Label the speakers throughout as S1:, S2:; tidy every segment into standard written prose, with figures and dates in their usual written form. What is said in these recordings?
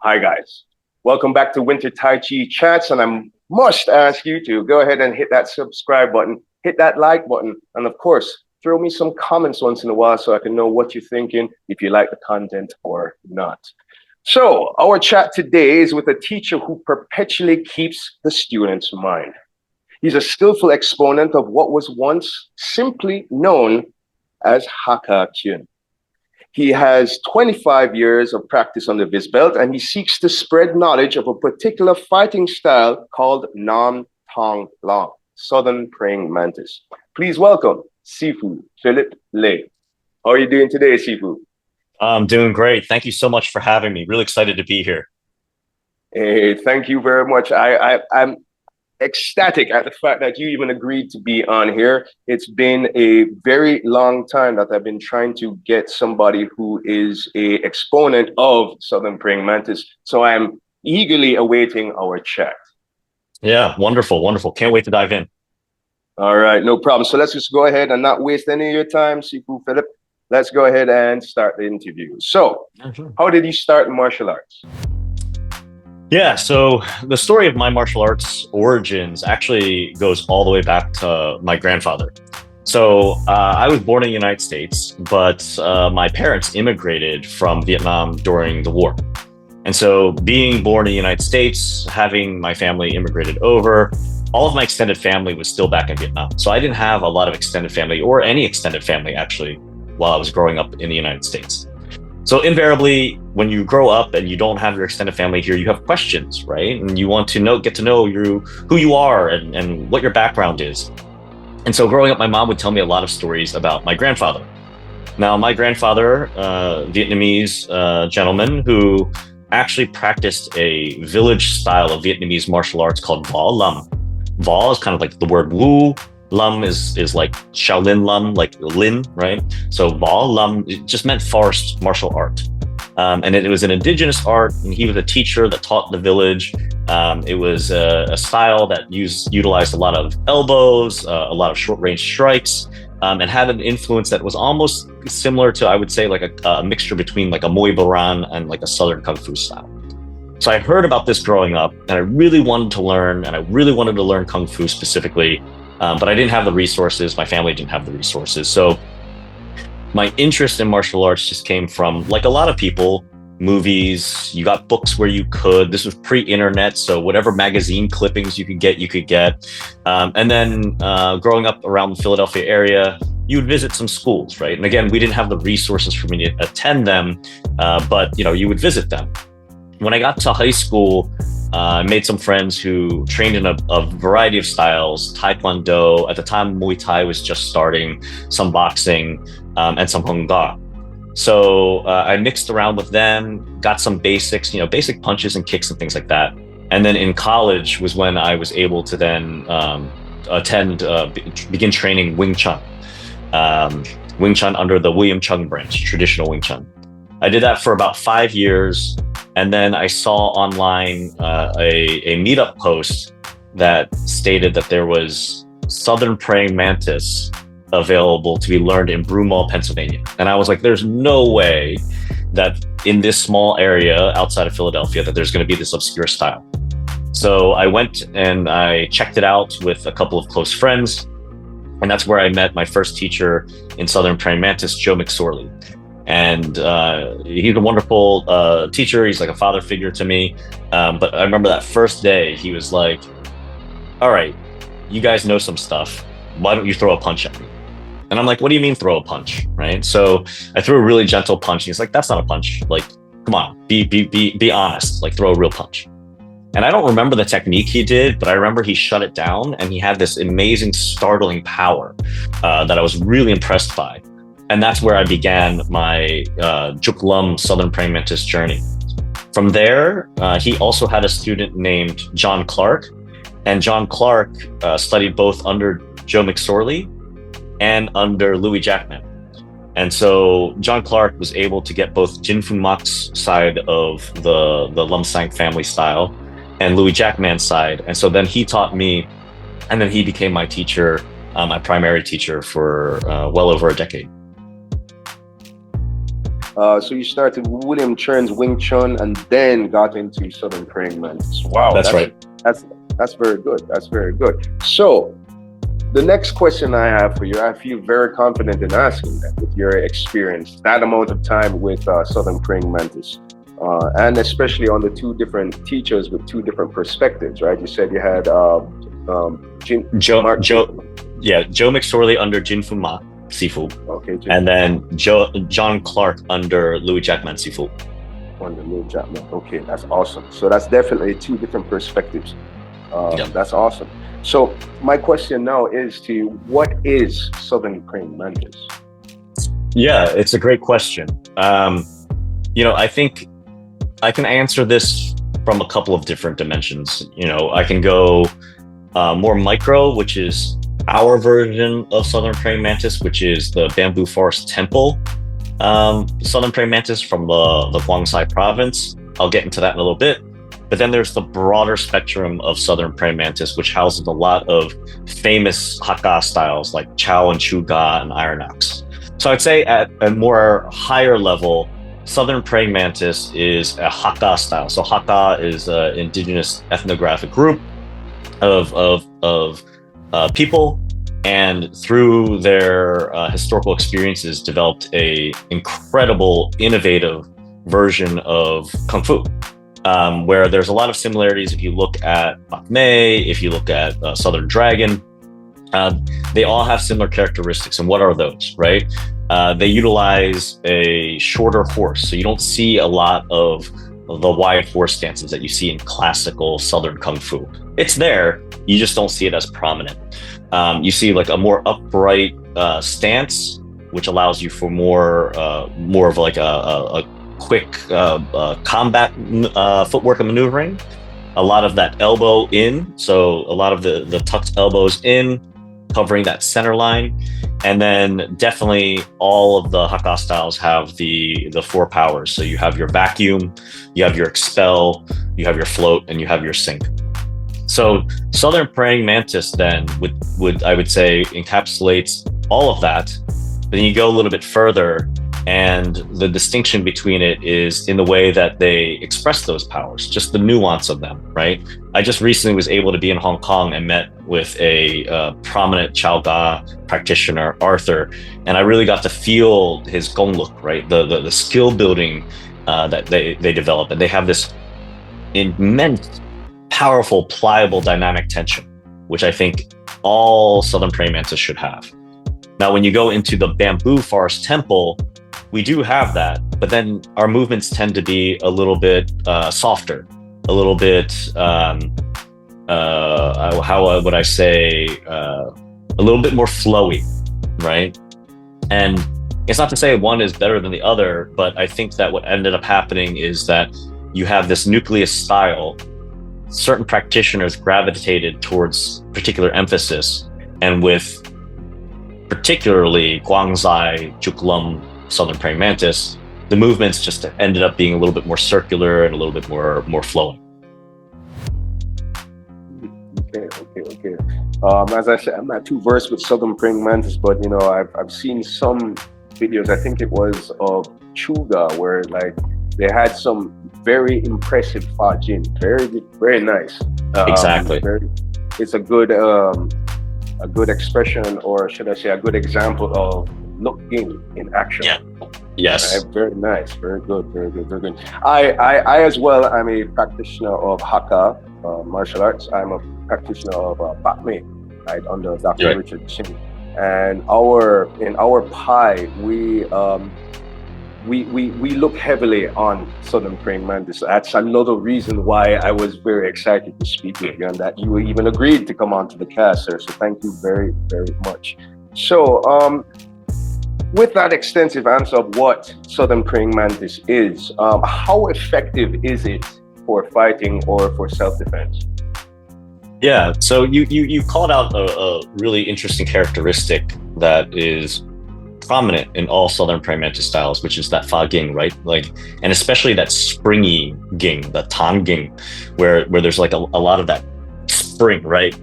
S1: Hi, guys. Welcome back to Wynter Tai Chats, and I must ask you to go ahead and hit that subscribe button, hit that like button, and of course, throw me some comments once in a while so I can know what you're thinking, if you like the content or not. So, our chat today is with a teacher who perpetually keeps the student's mind. He's a skillful exponent of what was once simply known as Haka Kyun. He has 25 years of practice under his belt, and he seeks to spread knowledge of a particular fighting style called Nam Tong Long, Southern Praying Mantis. Please welcome Sifu Phillip Lei. How are you doing today, Sifu?
S2: I'm doing great. Thank you so much for having me. Really excited to be here.
S1: Hey, thank you very much. I'm ecstatic at the fact that you even agreed to be on here. It's been a very long time that I've been trying to get somebody who is a exponent of Southern Praying Mantis. So I'm eagerly awaiting our chat.
S2: Yeah, wonderful, wonderful. Can't wait to dive in.
S1: All right, no problem. So let's just go ahead and not waste any of your time, Sifu Phillip. Let's go ahead and start the interview. So, how did you start in martial arts?
S2: Yeah, so the story of my martial arts origins actually goes all the way back to my grandfather. So I was born in the United States, but my parents immigrated from Vietnam during the war. And so being born in the United States, having my family immigrated over, all of my extended family was still back in Vietnam. So I didn't have a lot of extended family or any extended family actually while I was growing up in the United States. So invariably, when you grow up and you don't have your extended family here, you have questions, right? And you want to get to know who you are and what your background is. And so growing up, my mom would tell me a lot of stories about my grandfather. Now, my grandfather, Vietnamese gentleman who actually practiced a village style of Vietnamese martial arts called Vo Lam. Vo is kind of like the word woo. Lam is like Shaolin Lam, like Lin, right? So Vo Lam, it just meant forest martial art. And it was an indigenous art, and he was a teacher that taught the village. It was a style that utilized a lot of elbows, a lot of short range strikes, and had an influence that was almost similar to, I would say, like a mixture between like a Muay Boran and like a Southern Kung Fu style. So I heard about this growing up, and I really wanted to learn, and I really wanted to learn Kung Fu specifically. But I didn't have the resources. My family didn't have the resources. So my interest in martial arts just came from, like a lot of people, movies. You got books where you could. This was pre-internet, so whatever magazine clippings you could get, you could get. And then growing up around the Philadelphia area, you would visit some schools, right? And again, we didn't have the resources for me to attend them, but you would visit them. When I got to high school, I made some friends who trained in a variety of styles, Taekwondo. At the time, Muay Thai was just starting, some boxing, and some Hung Gar. So I mixed around with them, got some basics, basic punches and kicks and things like that. And then in college was when I was able to then begin training Wing Chun. Wing Chun under the William Chung branch, traditional Wing Chun. I did that for about 5 years. And then I saw online a meetup post that stated that there was Southern Praying Mantis available to be learned in Broomall, Pennsylvania. And I was like, there's no way that in this small area outside of Philadelphia that there's going to be this obscure style. So I went and I checked it out with a couple of close friends. And that's where I met my first teacher in Southern Praying Mantis, Joe McSorley. And he's a wonderful teacher. He's like a father figure to me. But I remember that first day, he was like, all right, you guys know some stuff. Why don't you throw a punch at me? And I'm like, what do you mean throw a punch? Right? So I threw a really gentle punch. He's like, that's not a punch. Like, come on, be honest. Like, throw a real punch. And I don't remember the technique he did, but I remember he shut it down and he had this amazing, startling power that I was really impressed by. And that's where I began my Juk Lum Southern Praying Mantis journey. From there, he also had a student named John Clark. And John Clark studied both under Joe McSorley and under Louis Jackman. And so John Clark was able to get both Jin Fu Mak's side of the Lum Sang family style and Louis Jackman's side. And so then he taught me, and then he became my teacher, my primary teacher for well over a decade.
S1: So you started William Chern's Wing Chun and then got into Southern Praying Mantis. Wow,
S2: That's right.
S1: That's very good. That's very good. So the next question I have for you, I feel very confident in asking that with your experience, that amount of time with Southern Praying Mantis, and especially on the two different teachers with two different perspectives, right? You said you had
S2: Joe McSorley under Jin Fuma Sifu,
S1: okay,
S2: and then John Clark under Louis Jackman Sifu.
S1: Under Louis Jackman. Okay, that's awesome. So that's definitely two different perspectives. That's awesome. So my question now is to you, what is Southern Praying Mantis?
S2: Yeah, it's a great question. I think I can answer this from a couple of different dimensions. I can go more micro, which is our version of Southern Praying Mantis, which is the Bamboo Forest Temple Southern Praying Mantis from the Guangxi province. I'll get into that in a little bit. But then there's the broader spectrum of Southern Praying Mantis, which houses a lot of famous Hakka styles like Chow and Chu Ga and Iron Axe. So I'd say at a more higher level, Southern Praying Mantis is a Hakka style. So Hakka is an indigenous ethnographic group of people, and through their historical experiences, developed a incredible, innovative version of Kung Fu. Where there's a lot of similarities. If you look at Bak Mei, if you look at Southern Dragon, they all have similar characteristics. And what are those, right? They utilize a shorter horse. So you don't see a lot of the wide horse stances that you see in classical Southern Kung Fu. It's there, you just don't see it as prominent. You see like a more upright stance, which allows you for more of like a quick combat footwork and maneuvering. A lot of that elbow in, so a lot of the tucked elbows in, covering that center line. And then definitely all of the Hakka styles have the four powers. So you have your vacuum, you have your expel, you have your float, and you have your sink. So Southern Praying Mantis then would I would say encapsulates all of that. Then you go a little bit further, and the distinction between it is in the way that they express those powers, just the nuance of them, right? I just recently was able to be in Hong Kong and met with a prominent Chow Ga practitioner, Arthur, and I really got to feel his gong look, right? The skill building that they develop, and they have this immense, powerful, pliable, dynamic tension, which I think all Southern Praying Mantis should have. Now, when you go into the Bamboo Forest Temple, we do have that, but then our movements tend to be a little bit softer, a little bit, how would I say, a little bit more flowy, right? And it's not to say one is better than the other, but I think that what ended up happening is that you have this nucleus style. Certain practitioners gravitated towards particular emphasis, and with particularly Guangxi, Juklum, Southern Praying Mantis, the movements just ended up being a little bit more circular and a little bit more flowing.
S1: Okay. As I said, I'm not too versed with Southern Praying Mantis, but I've seen some videos. I think it was of Chuga, where like they had some very impressive Fa Jin, very nice.
S2: Exactly.
S1: It's a good expression, or should I say, a good example of Look Ging in action.
S2: Yeah. Yes.
S1: Very nice. Very good. I as well, I'm a practitioner of Hakka martial arts. I'm a practitioner of Bak Mei, right, under Dr. Richard Chin. And in our PI, we look heavily on Southern Praying Mantis. That's another reason why I was very excited to speak with you, and that you even agreed to come on to the cast, sir. So thank you very, very much. So with that extensive answer of what Southern Praying Mantis is, how effective is it for fighting or for self-defense?
S2: Yeah, so you called out a really interesting characteristic that is prominent in all Southern Praying Mantis styles, which is that Fa Ging, right? Like, and especially that springy Ging, the Tan Ging, where there's like a lot of that spring, right?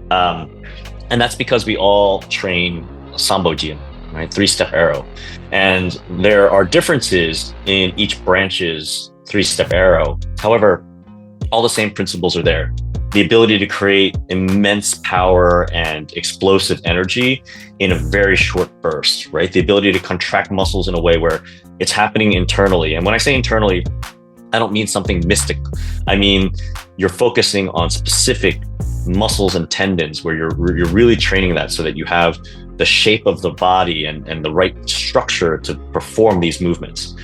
S2: And that's because we all train Sambo Jin, right? Three-step arrow. And there are differences in each branch's three-step arrow. However, all the same principles are there. The ability to create immense power and explosive energy in a very short burst, right? The ability to contract muscles in a way where it's happening internally. And when I say internally, I don't mean something mystic. I mean, you're focusing on specific muscles and tendons where you're really training that so that you have the shape of the body and the right structure to perform these movements.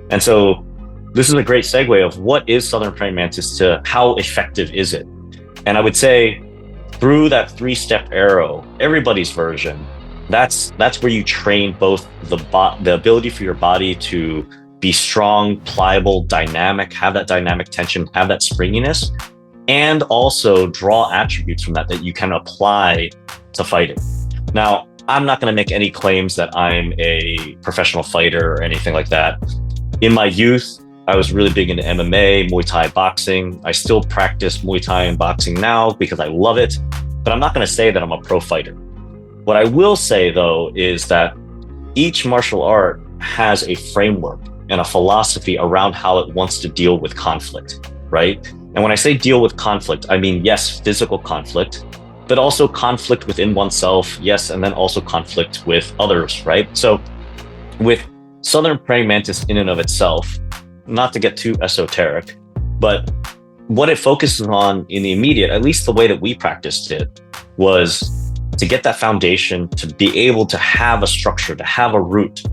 S2: And so this is a great segue of what is Southern Praying Mantis to how effective is it? And I would say through that three-step arrow, everybody's version, that's where you train both the ability for your body to be strong, pliable, dynamic, have that dynamic tension, have that springiness, and also draw attributes from that you can apply to fighting. Now, I'm not going to make any claims that I'm a professional fighter or anything like that. In my youth, I was really big into MMA, Muay Thai, boxing. I still practice Muay Thai and boxing now because I love it, but I'm not going to say that I'm a pro fighter. What I will say, though, is that each martial art has a framework and a philosophy around how it wants to deal with conflict, right? And when I say deal with conflict, I mean, yes, physical conflict, but also conflict within oneself, yes, and then also conflict with others, right? So with Southern Praying Mantis in and of itself, not to get too esoteric, but what it focuses on in the immediate, at least the way that we practiced it, was to get that foundation, to be able to have a structure, to have a root.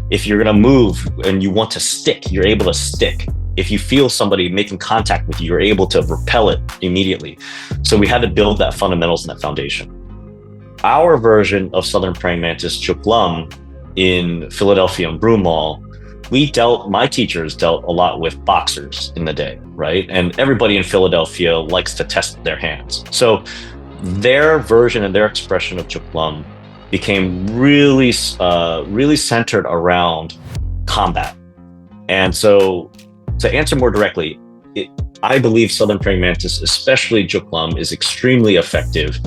S2: If you're going to move and you want to stick, you're able to stick. If you feel somebody making contact with you, you're able to repel it immediately. So we had to build that fundamentals and that foundation. Our version of Southern Praying Mantis, Chuk Lum, in Philadelphia and Broom Mall, my teachers dealt a lot with boxers in the day, right? And everybody in Philadelphia likes to test their hands. So their version and their expression of Chuk Lum became really centered around combat. And so to answer more directly, I believe Southern Praying Mantis, especially Chuk Lum, is extremely effective.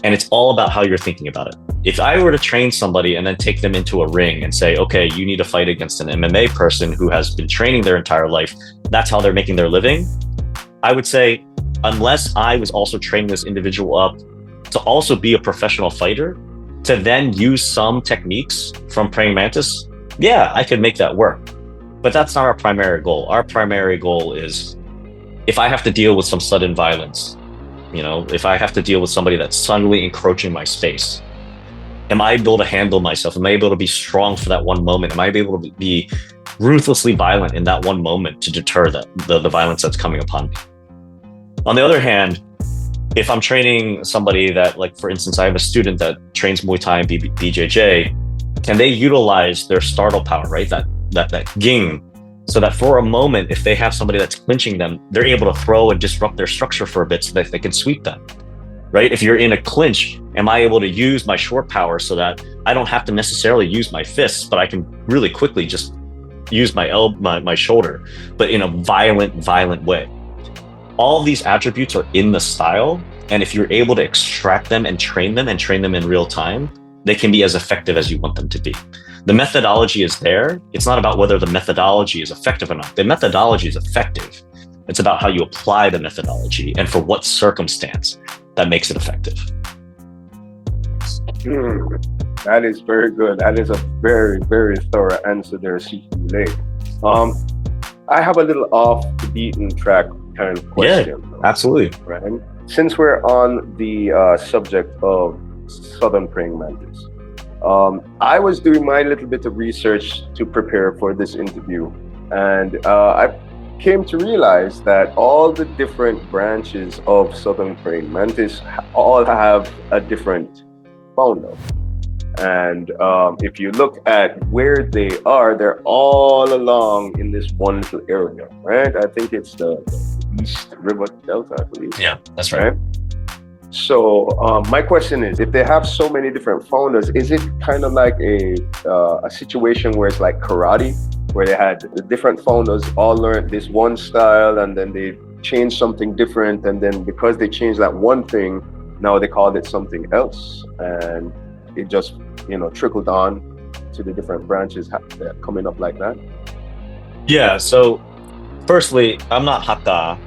S2: And it's all about how you're thinking about it. If I were to train somebody and then take them into a ring and say, okay, you need to fight against an MMA person who has been training their entire life, that's how they're making their living, I would say, unless I was also training this individual up to also be a professional fighter, to then use some techniques from Praying Mantis, yeah, I could make that work. But that's not our primary goal. Our primary goal is if I have to deal with some sudden violence, if I have to deal with somebody that's suddenly encroaching my space, am I able to handle myself? Am I able to be strong for that one moment? Am I able to be ruthlessly violent in that one moment to deter the violence that's coming upon me? On the other hand, if I'm training somebody that, like, for instance, I have a student that trains Muay Thai and BJJ, can they utilize their startle power, right? That ging, so that for a moment, if they have somebody that's clinching them, they're able to throw and disrupt their structure for a bit so that they can sweep them, right? If you're in a clinch, am I able to use my short power so that I don't have to necessarily use my fists, but I can really quickly just use my shoulder, but in a violent way? All these attributes are in the style. And if you're able to extract them and train them in real time, they can be as effective as you want them to be. The methodology is there. It's not about whether the methodology is effective or not. The methodology is effective. It's about how you apply the methodology and for what circumstance that makes it effective.
S1: That is very good. That is a very, very thorough answer there, Sifu Phillip. I have a little off the beaten track kind of question.
S2: Yeah, absolutely.
S1: Right. Since we're on the subject of Southern Praying Mantis, I was doing my little bit of research to prepare for this interview, and I came to realize that all the different branches of Southern Praying Mantis all have a different founder. And if you look at where they are, they're all along in this one little area, right? I think it's the East River Delta, I believe.
S2: Yeah, that's right.
S1: So my question is, if they have so many different founders, is it kind of like a situation where it's like karate, where they had the different founders all learned this one style and then they changed something different, and then because they changed that one thing, now they called it something else, and it just trickled on to the different branches coming up like that?
S2: Yeah. So, firstly, I'm not Hakka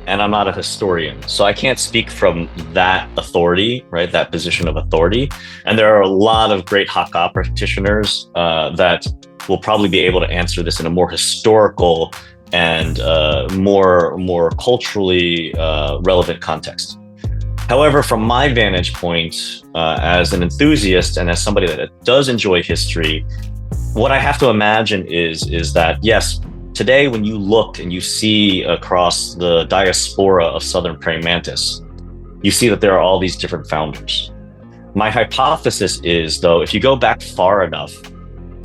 S2: and I'm not a historian, so I can't speak from that authority, right? That position of authority. And there are a lot of great Hakka practitioners that will probably be able to answer this in a more historical and more culturally relevant context. However, from my vantage point, as an enthusiast and as somebody that does enjoy history, what I have to imagine is that yes, today when you look and you see across the diaspora of southern praying mantis, you see that there are all these different founders. My hypothesis is, though, if you go back far enough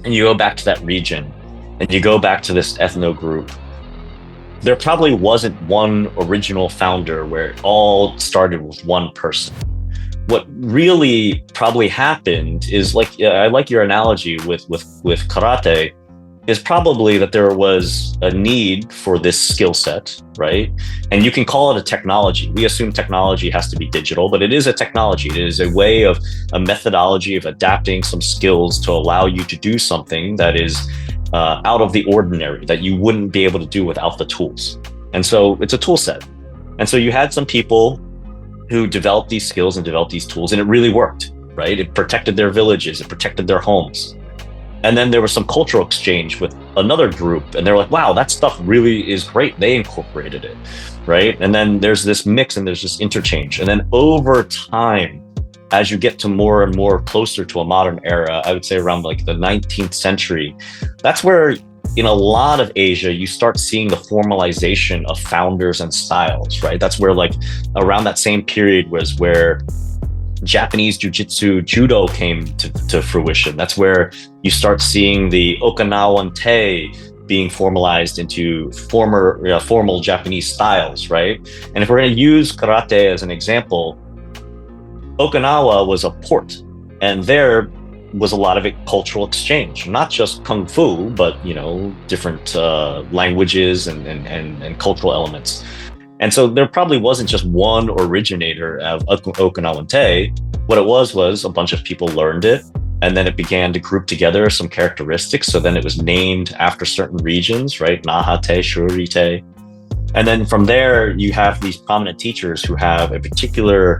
S2: and you go back to that region and you go back to this ethno group, there probably wasn't one original founder where it all started with one person. What really probably happened is, like, I like your analogy with karate, is probably that there was a need for this skill set, right? And you can call it a technology. We assume technology has to be digital, but it is a technology. It is a way of a methodology of adapting some skills to allow you to do something that is out of the ordinary, that you wouldn't be able to do without the tools. And so it's a tool set. And so you had some people who developed these skills and developed these tools, and it really worked, right? It protected their villages, it protected their homes. And then there was some cultural exchange with another group, and they're like, wow, that stuff really is great. They incorporated it, right? And then there's this mix and there's this interchange. And then over time, as you get to more and more closer to a modern era, I would say around like the 19th century, that's where in a lot of Asia, you start seeing the formalization of founders and styles, right? That's where, like, around that same period was where Japanese jiu-jitsu, judo came to fruition. That's where you start seeing the Okinawan Tai being formalized into formal Japanese styles, right? And if we're going to use karate as an example, Okinawa was a port, and there was a lot of cultural exchange, not just kung fu, but different languages and cultural elements. And so there probably wasn't just one originator of Okinawan Tai. What it was a bunch of people learned it, and then it began to group together some characteristics. So then it was named after certain regions, right? Naha Tai, Shuri Tai. And then from there, you have these prominent teachers who have a particular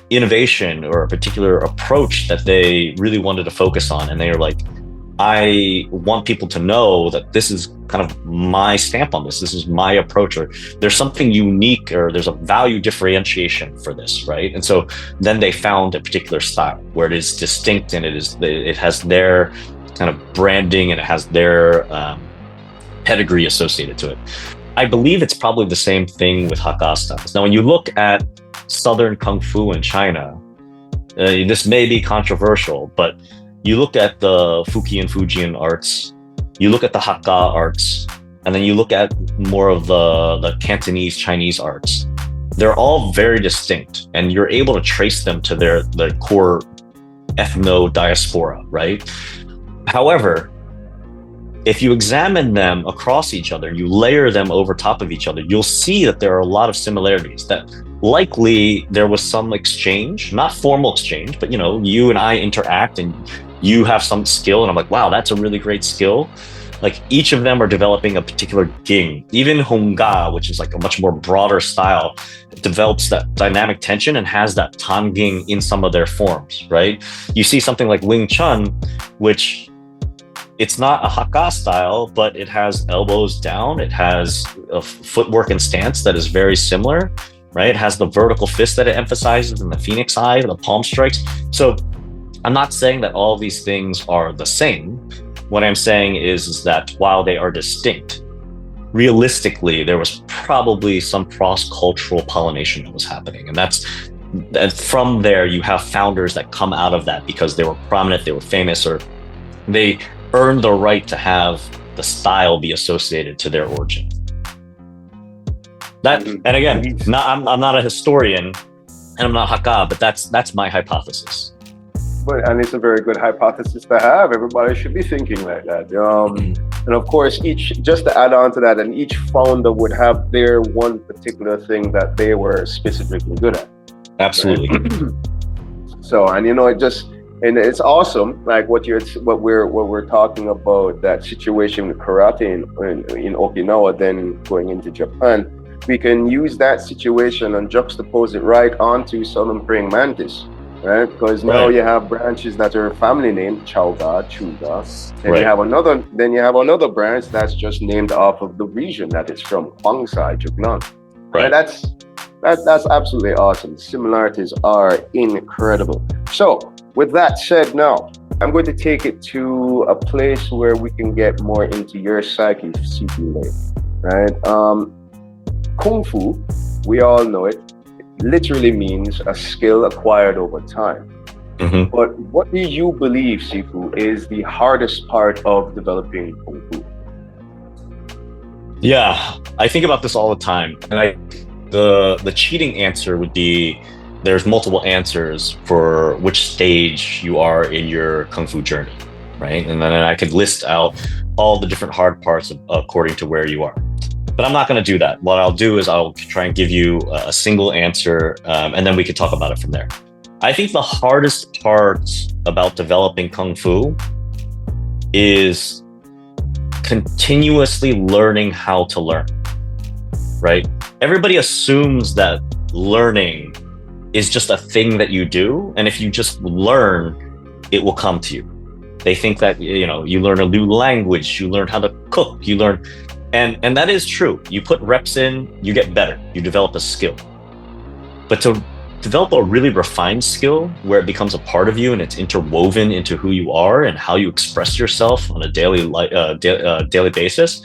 S2: innovation or a particular approach that they really wanted to focus on. And they are like, I want people to know that this is kind of my stamp on this. This is my approach, or there's something unique, or there's a value differentiation for this, right? And so then they found a particular style where it is distinct, and it has their kind of branding, and it has their pedigree associated to it. I believe it's probably the same thing with Hakka styles. Now, when you look at Southern Kung Fu in China, this may be controversial, but you look at the Fujian arts, you look at the Hakka arts, and then you look at more of the Cantonese Chinese arts. They're all very distinct, and you're able to trace them to their core ethno diaspora, right? However, if you examine them across each other, you layer them over top of each other, you'll see that there are a lot of similarities, that likely there was some exchange, not formal exchange, but you and I interact, and you have some skill, and I'm like, wow, that's a really great skill. Like, each of them are developing a particular ging. Even Hongga, which is like a much more broader style, develops that dynamic tension and has that tan ging in some of their forms, right? You see something like Wing Chun, which it's not a Hakka style, but it has elbows down. It has a footwork and stance that is very similar, right? It has the vertical fist that it emphasizes, and the phoenix eye, the palm strikes. So I'm not saying that all of these things are the same. What I'm saying is that while they are distinct, realistically, there was probably some cross-cultural pollination that was happening. And from there, you have founders that come out of that because they were prominent, they were famous, or they earned the right to have the style be associated to their origin. And again, I'm not a historian, and I'm not Hakka, but that's my hypothesis.
S1: And it's a very good hypothesis to have. Everybody should be thinking like that. And of course, just to add on to that, and each founder would have their one particular thing that they were specifically good at.
S2: Absolutely.
S1: Right? So, and And it's awesome, like what we're talking about, that situation with karate in Okinawa, then going into Japan. We can use that situation and juxtapose it right onto Southern Praying Mantis, right? Because now
S2: Right.
S1: you have branches that are family named Chauga, Chuga. Then
S2: Right.
S1: you have another branch that's just named off of the region that it's from, Kwangsai, Juknan.
S2: Right.
S1: That's absolutely awesome. Similarities are incredible. So, with that said, now I'm going to take it to a place where we can get more into your psyche, CP, right? Kung Fu, we all know it, literally means a skill acquired over time.
S2: Mhm.
S1: But what do you believe, Sifu, is the hardest part of developing Kung Fu?
S2: Yeah, I think about this all the time, and the cheating answer would be there's multiple answers for which stage you are in your kung fu journey, right? And then I could list out all the different hard parts according to where you are. But I'm not going to do that. What I'll do is I'll try and give you a single answer, and then we could talk about it from there. I think the hardest part about developing kung fu is continuously learning how to learn, right? Everybody assumes that learning is just a thing that you do, and if you just learn, it will come to you. They think that, you know, you learn a new language, you learn how to cook, you learn, and that is true. You put reps in, you get better, you develop a skill. But to develop a really refined skill where it becomes a part of you and it's interwoven into who you are and how you express yourself on a daily basis,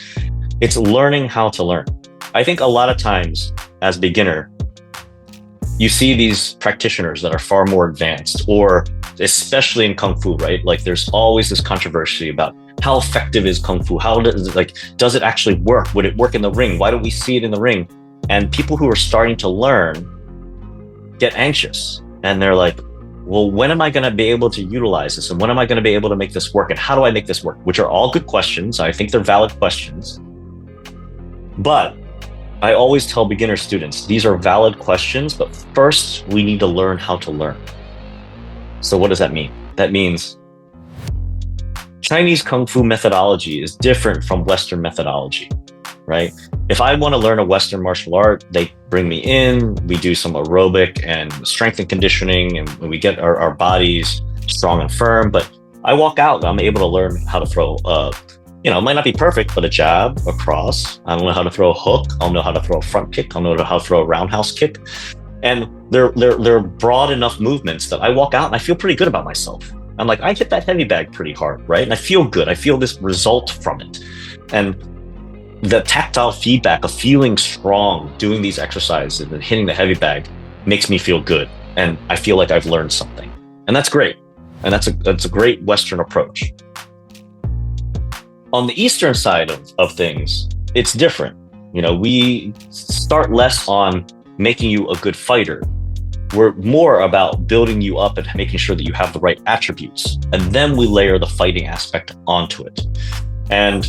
S2: it's learning how to learn. I think a lot of times as a beginner, you see these practitioners that are far more advanced, or especially in Kung Fu, right? Like there's always this controversy about how effective is Kung Fu? How does it actually work? Would it work in the ring? Why don't we see it in the ring? And people who are starting to learn get anxious, and they're like, well, when am I going to be able to utilize this? And when am I going to be able to make this work? And how do I make this work? Which are all good questions. I think they're valid questions. But I always tell beginner students, these are valid questions, but first we need to learn how to learn. So what does that mean? That means Chinese Kung Fu methodology is different from Western methodology, right? If I want to learn a Western martial art, they bring me in, we do some aerobic and strength and conditioning, and we get our bodies strong and firm. But I walk out, I'm able to learn how to throw, it might not be perfect, but a jab, a cross. I don't know how to throw a hook. I'll know how to throw a front kick. I'll know how to throw a roundhouse kick. And they're broad enough movements that I walk out and I feel pretty good about myself. I'm like, I hit that heavy bag pretty hard, right? And I feel good. I feel this result from it. And the tactile feedback of feeling strong, doing these exercises and hitting the heavy bag makes me feel good. And I feel like I've learned something. And that's great. And that's a great Western approach. On the Eastern side of things, it's different. We start less on making you a good fighter. We're more about building you up and making sure that you have the right attributes. And then we layer the fighting aspect onto it. And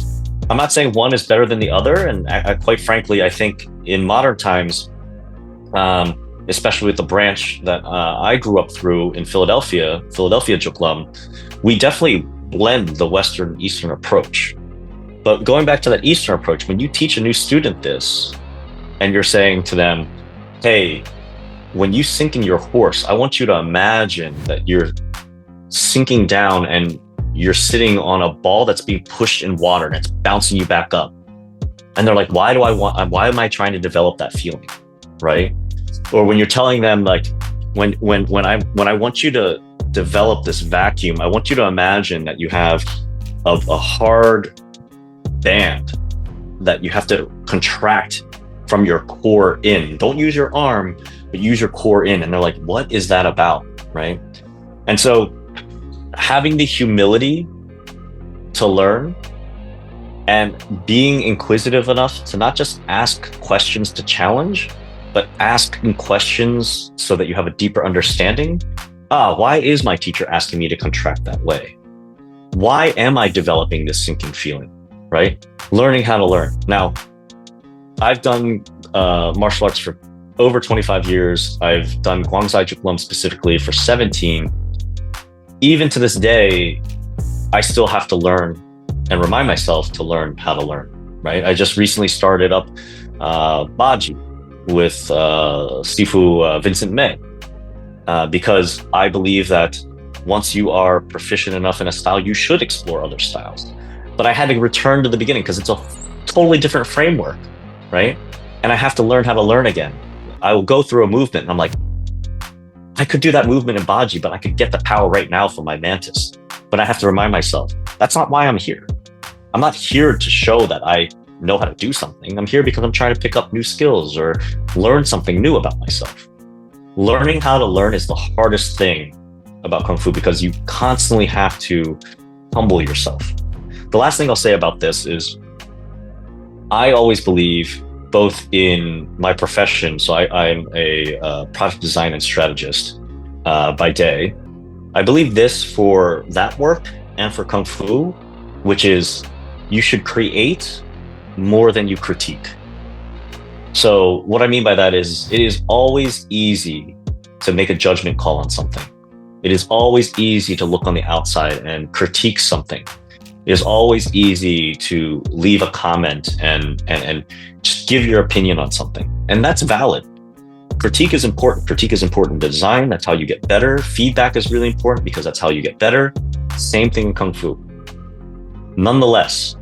S2: I'm not saying one is better than the other. And quite frankly, I think in modern times, especially with the branch that I grew up through in Philadelphia Juklum, we definitely blend the Western Eastern approach. But going back to that Eastern approach, when you teach a new student this, and you're saying to them, hey, when you sink in your horse, I want you to imagine that you're sinking down and you're sitting on a ball that's being pushed in water and it's bouncing you back up. And they're like, why am I trying to develop that feeling, right? Or when you're telling them, like, when I want you to develop this vacuum, I want you to imagine that you have a hard band that you have to contract from your core in. Don't use your arm, but use your core in. And they're like, what is that about, right? And so having the humility to learn and being inquisitive enough to not just ask questions to challenge, but asking questions so that you have a deeper understanding. Why is my teacher asking me to contract that way? Why am I developing this sinking feeling, right? Learning how to learn. Now, I've done martial arts for over 25 years. I've done Guangzai Juklum specifically for 17. even to this day, I still have to learn and remind myself to learn how to learn, right? I just recently started up Baji with Sifu Vincent May, because I believe that once you are proficient enough in a style, you should explore other styles. But I had to return to the beginning because it's a totally different framework, right? And I have to learn how to learn again. I will go through a movement and I'm like, I could do that movement in Baji, but I could get the power right now from my Mantis. But I have to remind myself, that's not why I'm here. I'm not here to show that I know how to do something. I'm here because I'm trying to pick up new skills or learn something new about myself. Learning how to learn is the hardest thing about Kung Fu because you constantly have to humble yourself. The last thing I'll say about this is I always believe, both in my profession, so I'm a product design and strategist by day. I believe this for that work and for Kung Fu, which is you should create more than you critique. So what I mean by that is it is always easy to make a judgment call on something. It is always easy to look on the outside and critique something. It is always easy to leave a comment and just give your opinion on something. And that's valid. Critique is important. Critique is important in design. That's how you get better. Feedback is really important because that's how you get better. Same thing in Kung Fu. Nonetheless,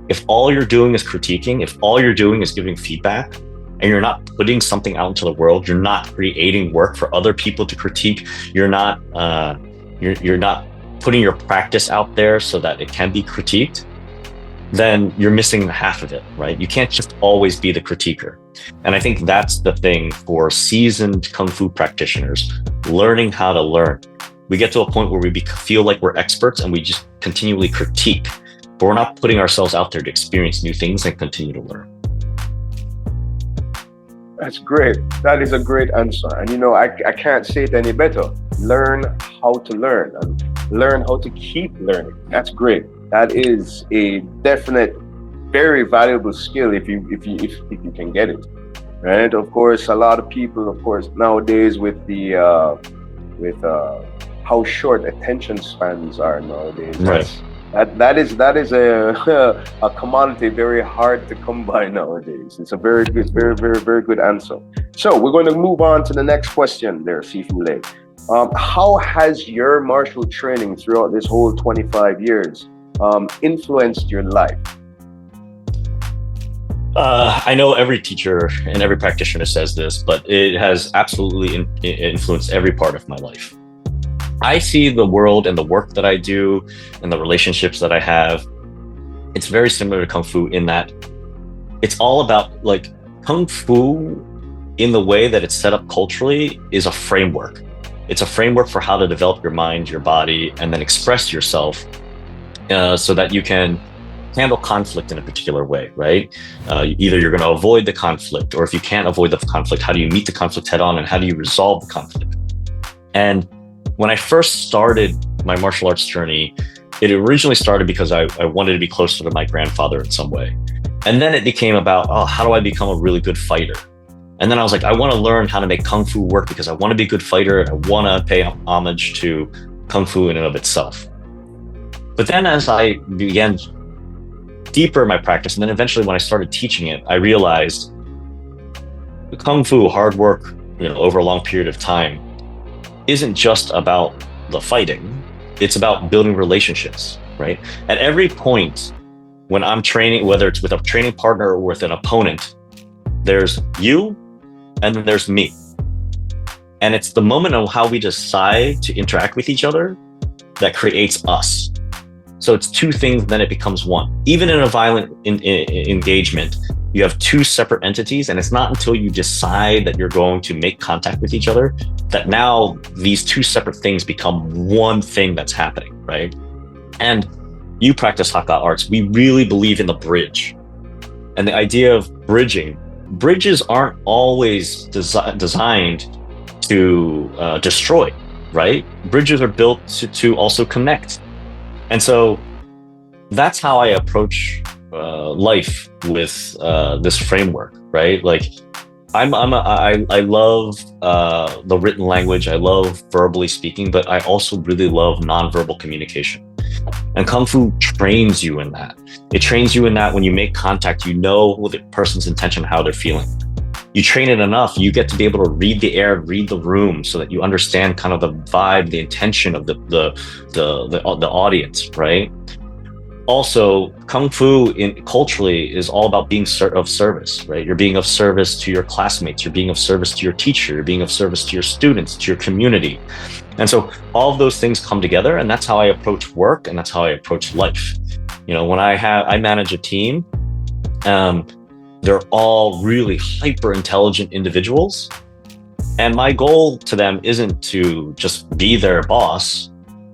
S2: if all you're doing is critiquing, if all you're doing is giving feedback, and you're not putting something out into the world, you're not creating work for other people to critique, you're not putting your practice out there so that it can be critiqued, then you're missing half of it, right? You can't just always be the critiquer. And I think that's the thing for seasoned Kung Fu practitioners, learning how to learn. We get to a point where we feel like we're experts and we just continually critique, but we're not putting ourselves out there to experience new things and continue to learn.
S1: That's great. That is a great answer. And I can't say it any better. Learn how to learn and learn how to keep learning. That's great. That is a definite, very valuable skill if you can get it. Right? Of course, a lot of people, nowadays with how short attention spans are nowadays.
S2: Right.
S1: That is a commodity very hard to come by nowadays. It's a very good, very, very, very good answer. So we're going to move on to the next question there, Sifu Lei. How has your martial training throughout this whole 25 years influenced your life?
S2: I know every teacher and every practitioner says this, but it has absolutely influenced every part of my life. I see the world and the work that I do and the relationships that I have. It's very similar to Kung Fu in that it's all about, like, Kung Fu in the way that it's set up culturally is a framework. It's a framework for how to develop your mind, your body, and then express yourself so that you can handle conflict in a particular way, right? Either you're going to avoid the conflict, or if you can't avoid the conflict, how do you meet the conflict head on and how do you resolve the conflict? And when I first started my martial arts journey, it originally started because I wanted to be closer to my grandfather in some way. And then it became about, how do I become a really good fighter? And then I was like, I want to learn how to make Kung Fu work because I want to be a good fighter and I want to pay homage to Kung Fu in and of itself. But then as I began deeper in my practice, and then eventually when I started teaching it, I realized the Kung Fu, hard work, over a long period of time, isn't just about the fighting. It's about building relationships, right? At every point when I'm training, whether it's with a training partner or with an opponent, there's you and then there's me. And it's the moment of how we decide to interact with each other that creates us. So it's two things, then it becomes one. Even in a violent engagement, you have two separate entities, and it's not until you decide that you're going to make contact with each other that now these two separate things become one thing that's happening, right? And you practice Hakka arts. We really believe in the bridge. And the idea of bridges aren't always designed to destroy, right? Bridges are built to also connect. And so that's how I approach life with this framework, right? Like, I love the written language. I love verbally speaking, but I also really love nonverbal communication. And Kung Fu trains you in that. It trains you in that when you make contact, you know the person's intention, how they're feeling. You train it enough, you get to be able to read the air, read the room, so that you understand kind of the vibe, the intention of the audience, right? Also, Kung Fu culturally is all about being of service, right? You're being of service to your classmates, you're being of service to your teacher, you're being of service to your students, to your community. And so all of those things come together, and that's how I approach work, and that's how I approach life. You know, when I manage a team, they're all really hyper intelligent individuals. And my goal to them isn't to just be their boss,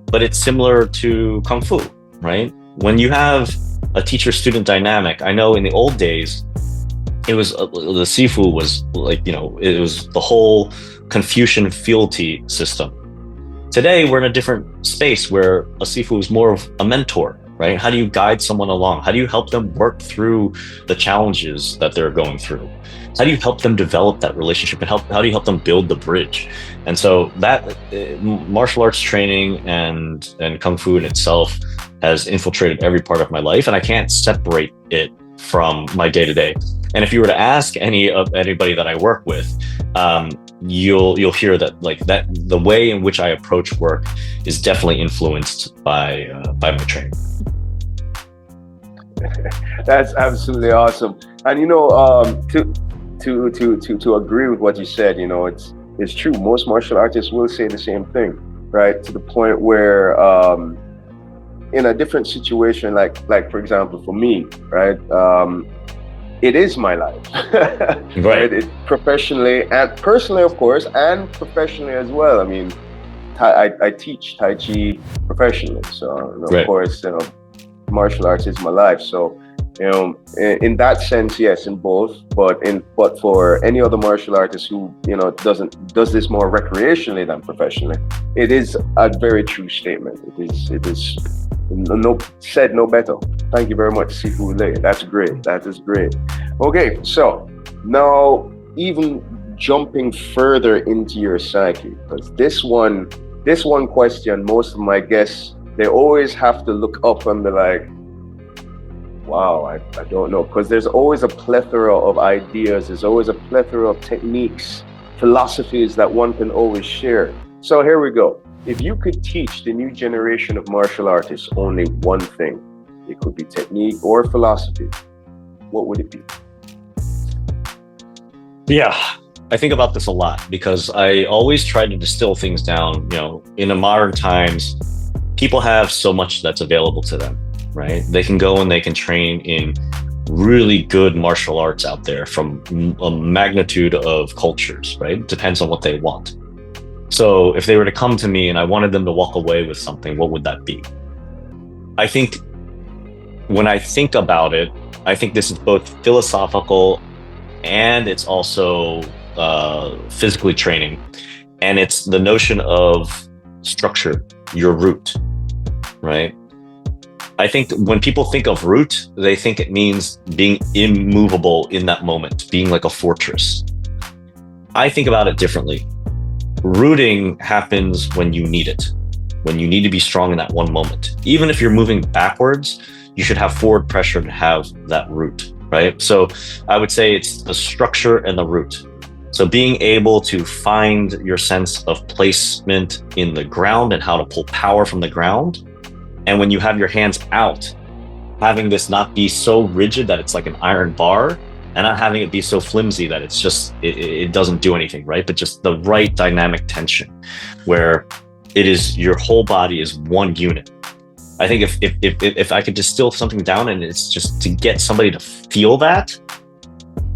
S2: but it's similar to Kung Fu, right? When you have a teacher-student dynamic, I know in the old days, it was the Sifu was like, you know, it was the whole Confucian fealty system. Today, we're in a different space where a Sifu is more of a mentor, right? How do you guide someone along? How do you help them work through the challenges that they're going through? How do you help them develop that relationship, and how do you help them build the bridge? And so that martial arts training and Kung Fu in itself has infiltrated every part of my life, and I can't separate it from my day-to-day. And if you were to ask anybody that I work with, you'll hear that the way in which I approach work is definitely influenced by my training.
S1: That's absolutely awesome. And you know, to agree with what you said, you know, it's true. Most martial artists will say the same thing, right? To the point where in a different situation, like for example, for me, right? It is my life,
S2: right?
S1: It, professionally and personally, of course, and professionally as well. I mean, I teach Tai Chi professionally, so of course, you know, martial arts is my life. So, you know, in that sense, yes, in both. But for any other martial artist who, you know, does this more recreationally than professionally, it is a very true statement. It is said no better. Thank you very much, Sifu Phillip. That's great. That is great. Okay, so now even jumping further into your psyche, because this one question, most of my guests, they always have to look up and be like, wow, I don't know, because there's always a plethora of ideas, there's always a plethora of techniques, philosophies that one can always share. So here we go. If you could teach the new generation of martial artists only one thing, it could be technique or philosophy, what would it be?
S2: Yeah, I think about this a lot because I always try to distill things down. You know, in the modern times, people have so much that's available to them, right? They can go and they can train in really good martial arts out there from a magnitude of cultures, right? It depends on what they want. So if they were to come to me and I wanted them to walk away with something, what would that be? I think when I think about it, I think this is both philosophical and it's also physically training. And it's the notion of structure, your root, right? I think when people think of root, they think it means being immovable in that moment, being like a fortress. I think about it differently. Rooting happens when you need it, when you need to be strong in that one moment. Even if you're moving backwards, you should have forward pressure to have that root, right? So I would say it's the structure and the root. So being able to find your sense of placement in the ground and how to pull power from the ground. And when you have your hands out, having this not be so rigid that it's like an iron bar, and not having it be so flimsy that it's just, it doesn't do anything, right? But just the right dynamic tension where it is, your whole body is one unit. I think if I could distill something down and it's just to get somebody to feel that,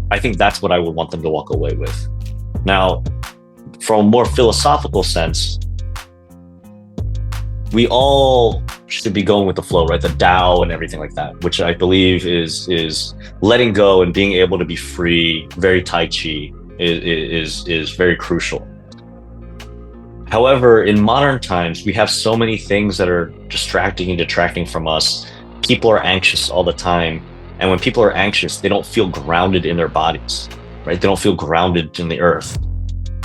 S2: I think that's what I would want them to walk away with. Now, from a more philosophical sense, we all should be going with the flow, right? The Tao and everything like that, which I believe is letting go and being able to be free. Very Tai Chi is very crucial. However, in modern times, we have so many things that are distracting and detracting from us. People are anxious all the time. And when people are anxious, they don't feel grounded in their bodies. right? They don't feel grounded in the earth.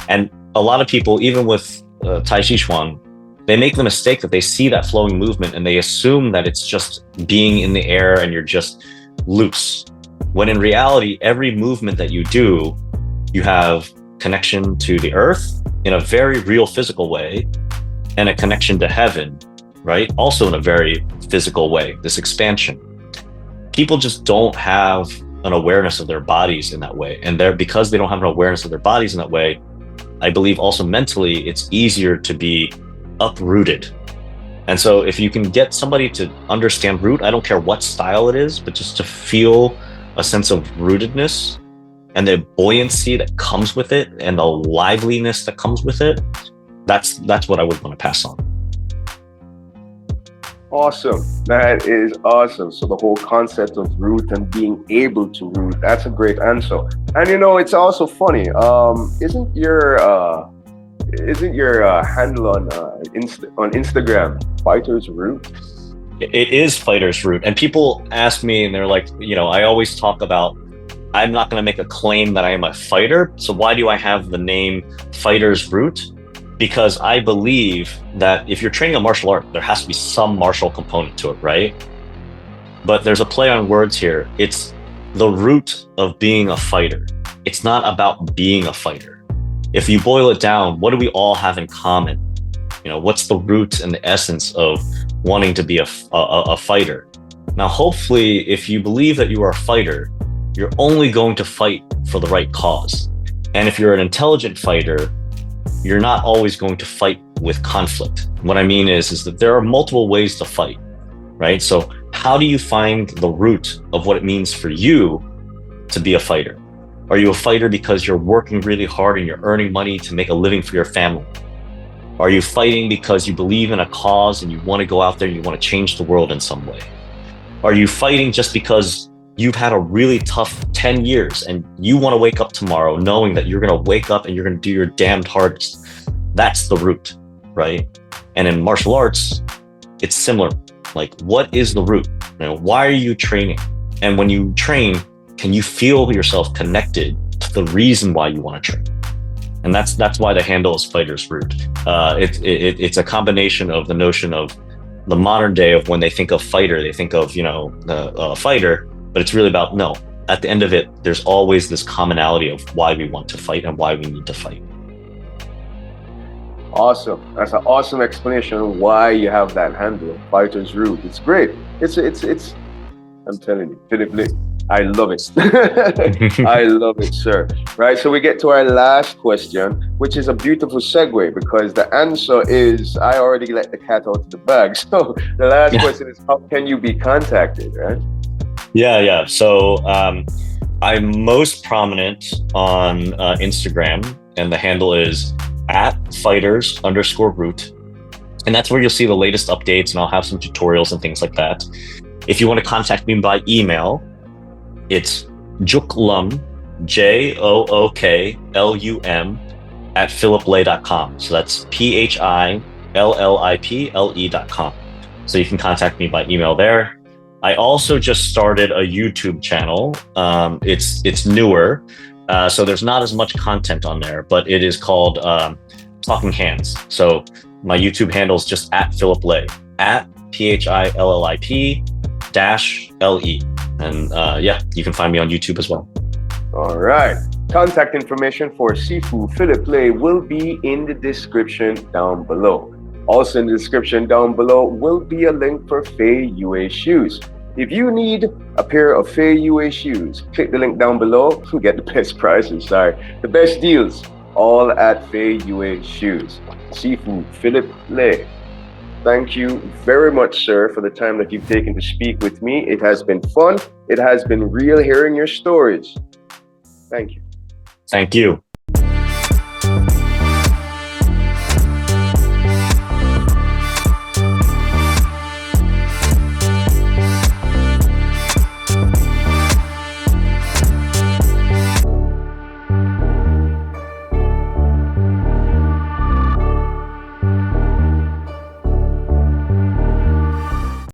S2: And a lot of people, even with Tai Chi Chuan, they make the mistake that they see that flowing movement and they assume that it's just being in the air and you're just loose. When in reality, every movement that you do, you have connection to the earth in a very real physical way and a connection to heaven, right? Also in a very physical way, this expansion. People just don't have an awareness of their bodies in that way. And because they don't have an awareness of their bodies in that way, I believe also mentally, it's easier to be uprooted. And so if you can get somebody to understand root, I don't care what style it is, but just to feel a sense of rootedness and the buoyancy that comes with it and the liveliness that comes with it, that's what I would want to pass on.
S1: Awesome. That is awesome. So the whole concept of root and being able to root, that's a great answer. And it's also funny. Isn't your handle on Instagram Fighters Root?
S2: It is Fighters Root. And people ask me and they're like, I always talk about, I'm not going to make a claim that I am a fighter. So why do I have the name Fighters Root? Because I believe that if you're training a martial art, there has to be some martial component to it, right? But there's a play on words here. It's the root of being a fighter. It's not about being a fighter. If you boil it down, what do we all have in common? What's the root and the essence of wanting to be a fighter? Now, hopefully, if you believe that you are a fighter, you're only going to fight for the right cause. And if you're an intelligent fighter, you're not always going to fight with conflict. What I mean is that there are multiple ways to fight, right? So how do you find the root of what it means for you to be a fighter? Are you a fighter because you're working really hard and you're earning money to make a living for your family? Are you fighting because you believe in a cause and you want to go out there and you want to change the world in some way? Are you fighting just because you've had a really tough 10 years and you want to wake up tomorrow knowing that you're going to wake up and you're going to do your damned hardest? That's the root, right? And in martial arts, it's similar. Like, what is the root? Why are you training? And when you train, can you feel yourself connected to the reason why you want to train? And that's why the handle is Fighters Root. It's a combination of the notion of the modern day of when they think of fighter, they think of, the fighter, but it's really about, no, at the end of it, there's always this commonality of why we want to fight and why we need to fight.
S1: Awesome. That's an awesome explanation of why you have that handle, Fighters Root. It's great. It's I'm telling you, Philip, I love it. I love it, sir. Right. So we get to our last question, which is a beautiful segue because the answer is, I already let the cat out of the bag. So the last question is, how can you be contacted, right?
S2: Yeah. So I'm most prominent on Instagram, and the handle is @fighters_root. And that's where you'll see the latest updates, and I'll have some tutorials and things like that. If you want to contact me by email, it's jooklum, JOOKLUM @philiple.com. So that's PHILLIPLE.com. So you can contact me by email there. I also just started a YouTube channel. It's newer, so there's not as much content on there, but it is called Talking Hands. So my YouTube handle is just @philiple, @PHILLIP-LE. And you can find me on YouTube as well.
S1: All right. Contact information for Sifu Phillip will be in the description down below. Also in the description down below will be a link for Feiyue shoes. If you need a pair of Feiyue shoes, click the link down below to get the best prices. The best deals, all at Feiyue shoes. Sifu Phillip. Thank you very much, sir, for the time that you've taken to speak with me. It has been fun. It has been real hearing your stories. Thank you.
S2: Thank you.